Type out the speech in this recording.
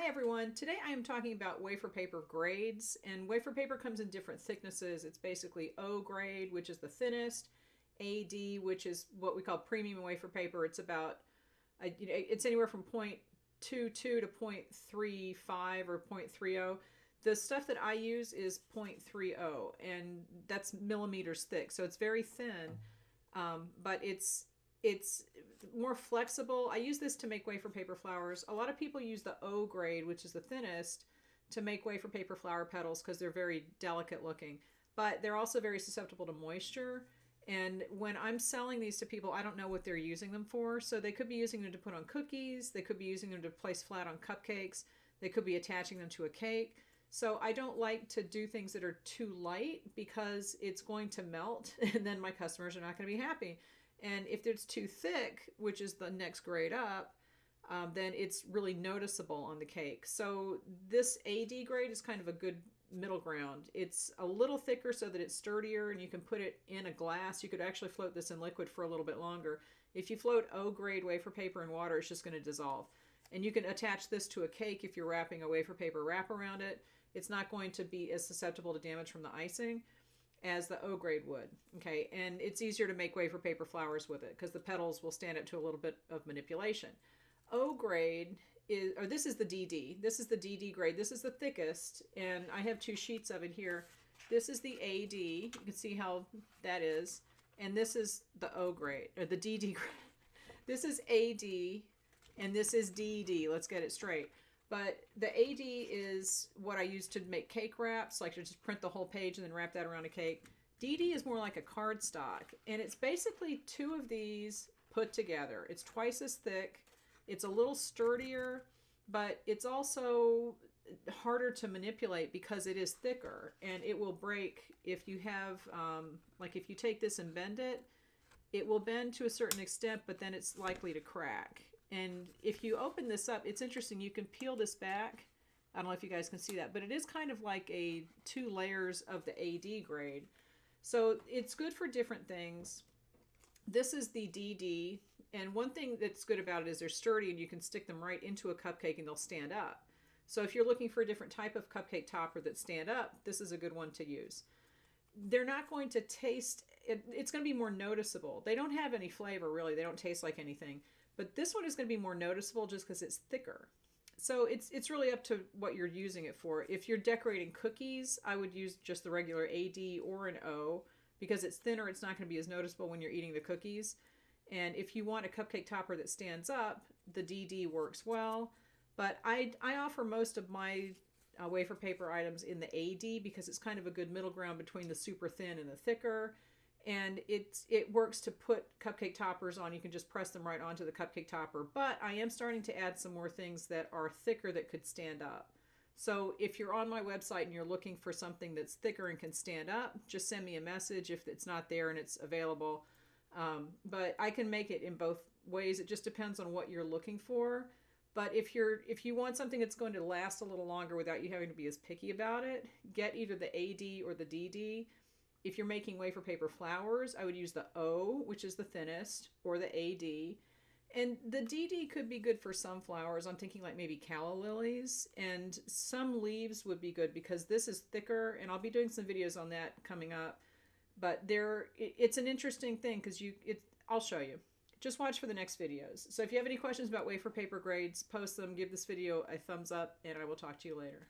Hi everyone, today I am talking about wafer paper grades, and wafer paper comes in different thicknesses. It's basically O grade, which is the thinnest, AD, which is what we call premium wafer paper. It's about, it's anywhere from 0.22 to 0.35 or 0.30. The stuff that I use is 0.30, and that's millimeters thick, so it's very thin, but it's more flexible. I use this to make wafer paper flowers. A lot of people use the O grade, which is the thinnest, to make wafer paper flower petals because they're very delicate looking. But they're also very susceptible to moisture. And when I'm selling these to people, I don't know what they're using them for. So they could be using them to put on cookies. They could be using them to place flat on cupcakes. They could be attaching them to a cake. So I don't like to do things that are too light because it's going to melt and then my customers are not going to be happy. And if it's too thick, which is the next grade up, then it's really noticeable on the cake. So this AD grade is kind of a good middle ground. It's a little thicker so that it's sturdier and you can put it in a glass. You could actually float this in liquid for a little bit longer. If you float O grade wafer paper in water, it's just going to dissolve. And you can attach this to a cake if you're wrapping a wafer paper wrap around it. It's not going to be as susceptible to damage from the icing as the O grade would. Okay, and it's easier to make wafer paper flowers with it because the petals will stand up to a little bit of manipulation. O grade is, or this is the DD. This is the DD grade. This is the thickest, and I have two sheets of it here. This is the AD. You can see how that is, and this is the O grade, or the DD grade. This is AD, and this is DD. Let's get it straight. But the AD is what I use to make cake wraps, like to just print the whole page and then wrap that around a cake. DD is more like a cardstock, and it's basically two of these put together. It's twice as thick. It's a little sturdier, but it's also harder to manipulate because it is thicker, and it will break if you have, like if you take this and bend it, it will bend to a certain extent, but then it's likely to crack. And if you open this up, it's interesting. You can peel this back. I don't know if you guys can see that, but it is kind of like a 2 layers of the AD grade. So it's good for different things. This is the DD. And one thing that's good about it is they're sturdy and you can stick them right into a cupcake and they'll stand up. So if you're looking for a different type of cupcake topper that stand up, this is a good one to use. They're not going to taste, it's going to be more noticeable. They don't have any flavor really. They don't taste like anything. But this one is going to be more noticeable just because it's thicker. So it's really up to what you're using it for. If you're decorating cookies, I would use just the regular AD or an O because it's thinner. It's not going to be as noticeable when you're eating the cookies. And if you want a cupcake topper that stands up, the DD works well. But I offer most of my wafer paper items in the AD because it's kind of a good middle ground between the super thin and the thicker. And it works to put cupcake toppers on. You can just press them right onto the cupcake topper. But I am starting to add some more things that are thicker that could stand up. So if you're on my website and you're looking for something that's thicker and can stand up, just send me a message if it's not there and it's available. But I can make it in both ways. It just depends on what you're looking for. But if you want something that's going to last a little longer without you having to be as picky about it, get either the AD or the DD. If you're making wafer paper flowers, I would use the O, which is the thinnest, or the AD. And the DD could be good for some flowers. I'm thinking like maybe calla lilies, and some leaves would be good because this is thicker, and I'll be doing some videos on that coming up. But it's an interesting thing because I'll show you. Just watch for the next videos. So if you have any questions about wafer paper grades, post them, give this video a thumbs up, and I will talk to you later.